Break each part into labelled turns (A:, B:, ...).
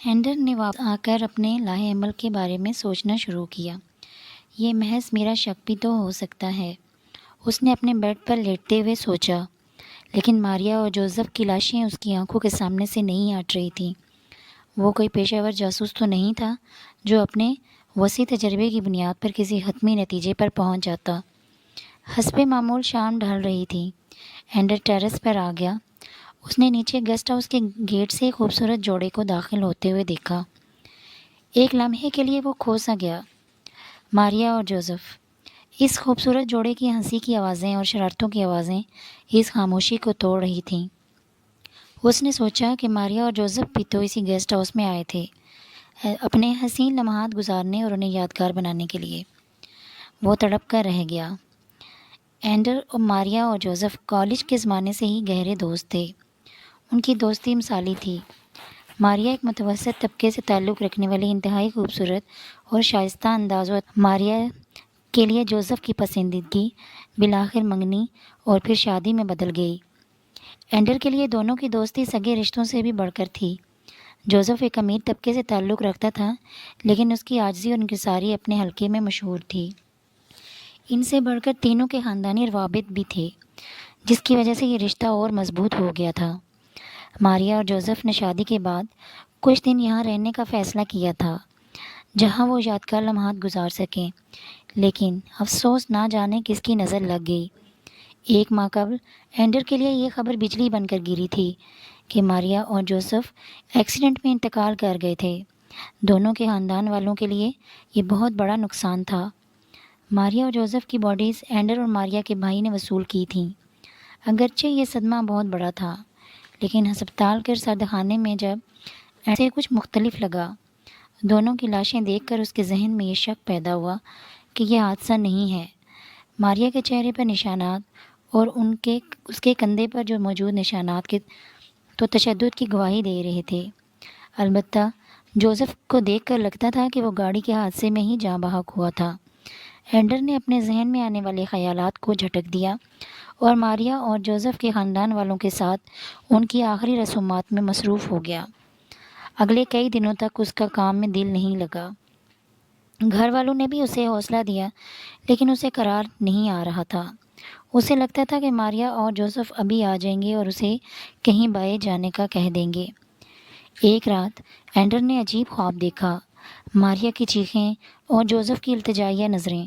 A: Handler نے واپس آ کر اپنے لاہے عمل کے بارے میں سوچنا شروع کیا۔ یہ محض میرا شک بھی تو ہو سکتا ہے، اس نے اپنے بیڈ پر لیٹتے ہوئے سوچا، لیکن ماریا اور جوزف کی لاشیں اس کی آنکھوں کے سامنے سے نہیں ہٹ رہی تھیں۔ وہ کوئی پیشہ ور جاسوس تو نہیں تھا جو اپنے وسیع تجربے کی بنیاد پر کسی حتمی نتیجے پر پہنچ جاتا۔ حسب معمول شام ڈھل رہی تھی۔ ہینڈر ٹیرس پر آ گیا۔ اس نے نیچے گیسٹ ہاؤس کے گیٹ سے ایک خوبصورت جوڑے کو داخل ہوتے ہوئے دیکھا۔ ایک لمحے کے لیے وہ کھو سا گیا۔ ماریا اور جوزف، اس خوبصورت جوڑے کی ہنسی کی آوازیں اور شرارتوں کی آوازیں اس خاموشی کو توڑ رہی تھیں۔ اس نے سوچا کہ ماریا اور جوزف بھی تو اسی گیسٹ ہاؤس میں آئے تھے، اپنے حسین لمحات گزارنے اور انہیں یادگار بنانے کے لیے۔ وہ تڑپ کر رہ گیا۔ اینڈر اور ماریا اور جوزف کالج کے زمانے سے ہی گہرے دوست تھے۔ ان کی دوستی مثالی تھی۔ ماریا ایک متوسط طبقے سے تعلق رکھنے والی انتہائی خوبصورت اور شائستہ انداز و ماریا کے لیے جوزف کی پسندیدگی بالآخر منگنی اور پھر شادی میں بدل گئی۔ اینڈر کے لیے دونوں کی دوستی سگے رشتوں سے بھی بڑھ کر تھی۔ جوزف ایک امیر طبقے سے تعلق رکھتا تھا، لیکن اس کی عاجزی اور انکساری اپنے حلقے میں مشہور تھی۔ ان سے بڑھ کر تینوں کے خاندانی روابط بھی تھے، جس کی وجہ سے یہ رشتہ اور مضبوط ہو گیا تھا۔ ماریا اور جوزف نے شادی کے بعد کچھ دن یہاں رہنے کا فیصلہ کیا تھا، جہاں وہ یادگار لمحات گزار سکیں، لیکن افسوس نہ جانے کس کی نظر لگ گئی۔ ایک ماہ قبل اینڈر کے لیے یہ خبر بجلی بن کر گری تھی کہ ماریا اور جوزف ایکسیڈنٹ میں انتقال کر گئے تھے۔ دونوں کے خاندان والوں کے لیے یہ بہت بڑا نقصان تھا۔ ماریا اور جوزف کی باڈیز اینڈر اور ماریا کے بھائی نے وصول کی تھیں۔ اگرچہ یہ صدمہ بہت بڑا تھا، لیکن ہسپتال کے سردخانے میں جب ایسے کچھ مختلف لگا، دونوں کی لاشیں دیکھ کر اس کے ذہن میں یہ شک پیدا ہوا کہ یہ حادثہ نہیں ہے۔ ماریا کے چہرے پر نشانات اور اس کے کندھے پر جو موجود نشانات کے تو تشدد کی گواہی دے رہے تھے۔ البتہ جوزف کو دیکھ کر لگتا تھا کہ وہ گاڑی کے حادثے میں ہی جاں بحق ہوا تھا۔ اینڈر نے اپنے ذہن میں آنے والے خیالات کو جھٹک دیا اور ماریا اور جوزف کے خاندان والوں کے ساتھ ان کی آخری رسومات میں مصروف ہو گیا۔ اگلے کئی دنوں تک اس کا کام میں دل نہیں لگا۔ گھر والوں نے بھی اسے حوصلہ دیا، لیکن اسے قرار نہیں آ رہا تھا۔ اسے لگتا تھا کہ ماریا اور جوزف ابھی آ جائیں گے اور اسے کہیں بائیں جانے کا کہہ دیں گے۔ ایک رات اینڈر نے عجیب خواب دیکھا۔ ماریا کی چیخیں اور جوزف کی التجائیہ نظریں۔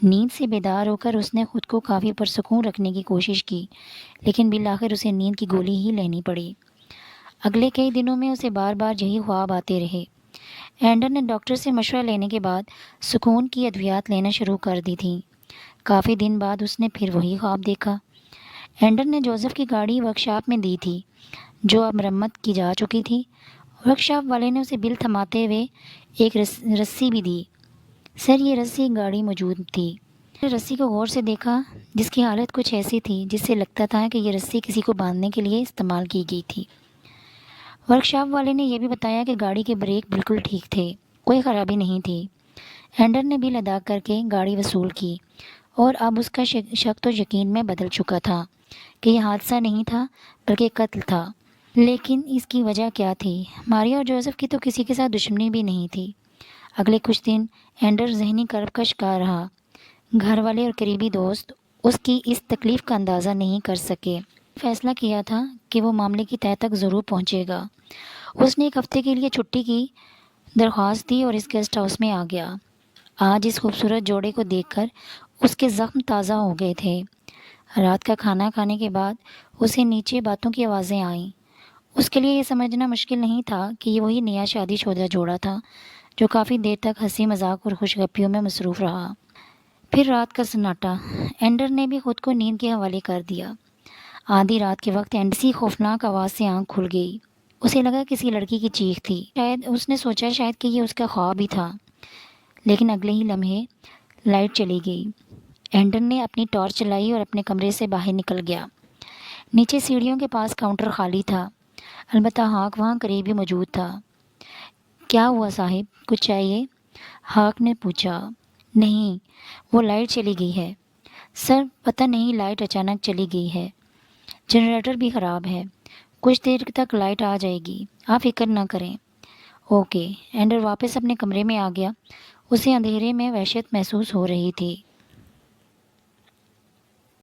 A: نیند سے بیدار ہو کر اس نے خود کو کافی پرسکون رکھنے کی کوشش کی، لیکن بالآخر اسے نیند کی گولی ہی لینی پڑی۔ اگلے کئی دنوں میں اسے بار بار یہی خواب آتے رہے۔ اینڈر نے ڈاکٹر سے مشورہ لینے کے بعد سکون کی ادویات لینا شروع کر دی تھیں۔ کافی دن بعد اس نے پھر وہی خواب دیکھا۔ اینڈر نے جوزف کی گاڑی ورکشاپ میں دی تھی، جو اب مرمت کی جا چکی تھی۔ ورکشاپ والے نے اسے بل تھماتے ہوئے ایک رسی بھی دی۔ سر، یہ رسی گاڑی موجود تھی۔ رسی کو غور سے دیکھا، جس کی حالت کچھ ایسی تھی جس سے لگتا تھا کہ یہ رسی کسی کو باندھنے کے لیے استعمال کی گئی تھی۔ ورکشاپ والے نے یہ بھی بتایا کہ گاڑی کے بریک بالکل ٹھیک تھے، کوئی خرابی نہیں تھی۔ اینڈر نے بل ادا کر کے گاڑی وصول کی، اور اب اس کا شک تو یقین میں بدل چکا تھا کہ یہ حادثہ نہیں تھا بلکہ قتل تھا۔ لیکن اس کی وجہ کیا تھی؟ ماریا اور جوزف کی تو کسی کے ساتھ دشمنی بھی نہیں تھی۔ اگلے کچھ دن اینڈر ذہنی کرب کا شکار رہا۔ گھر والے اور قریبی دوست اس کی اس تکلیف کا اندازہ نہیں کر سکے۔ فیصلہ کیا تھا کہ وہ معاملے کی تہہ تک ضرور پہنچے گا۔ اس نے ایک ہفتے کے لیے چھٹی کی درخواست دی اور اس گیسٹ ہاؤس میں آ گیا۔ آج اس خوبصورت جوڑے کو دیکھ کر اس کے زخم تازہ ہو گئے تھے۔ رات کا کھانا کھانے کے بعد اسے نیچے باتوں کی آوازیں آئیں۔ اس کے لیے یہ سمجھنا مشکل نہیں تھا کہ یہ وہی نیا شادی شدہ جوڑا تھا جو کافی دیر تک ہنسی مذاق اور خوش گپیوں میں مصروف رہا۔ پھر رات کا سناٹا۔ اینڈر نے بھی خود کو نیند کے حوالے کر دیا۔ آدھی رات کے وقت اینڈر سی خوفناک آواز سے آنکھ کھل گئی۔ اسے لگا کسی لڑکی کی چیخ تھی۔ اس نے سوچا شاید کہ یہ اس کا خواب ہی تھا، لیکن اگلے ہی لمحے لائٹ چلی گئی۔ اینڈر نے اپنی ٹارچ چلائی اور اپنے کمرے سے باہر نکل گیا۔ نیچے سیڑھیوں کے پاس کاؤنٹر خالی تھا، البتہ ہاک وہاں قریب ہی موجود تھا۔ کیا ہوا صاحب، کچھ چاہیے؟ ہاک نے پوچھا۔ نہیں، وہ لائٹ چلی گئی ہے۔ سر، پتہ نہیں، لائٹ اچانک چلی گئی ہے۔ جنریٹر بھی خراب ہے، کچھ دیر تک لائٹ آ جائے گی، آپ فکر نہ کریں۔ اوکے، اینڈر واپس اپنے کمرے میں آ گیا۔ اسے اندھیرے میں وحشت محسوس ہو رہی تھی۔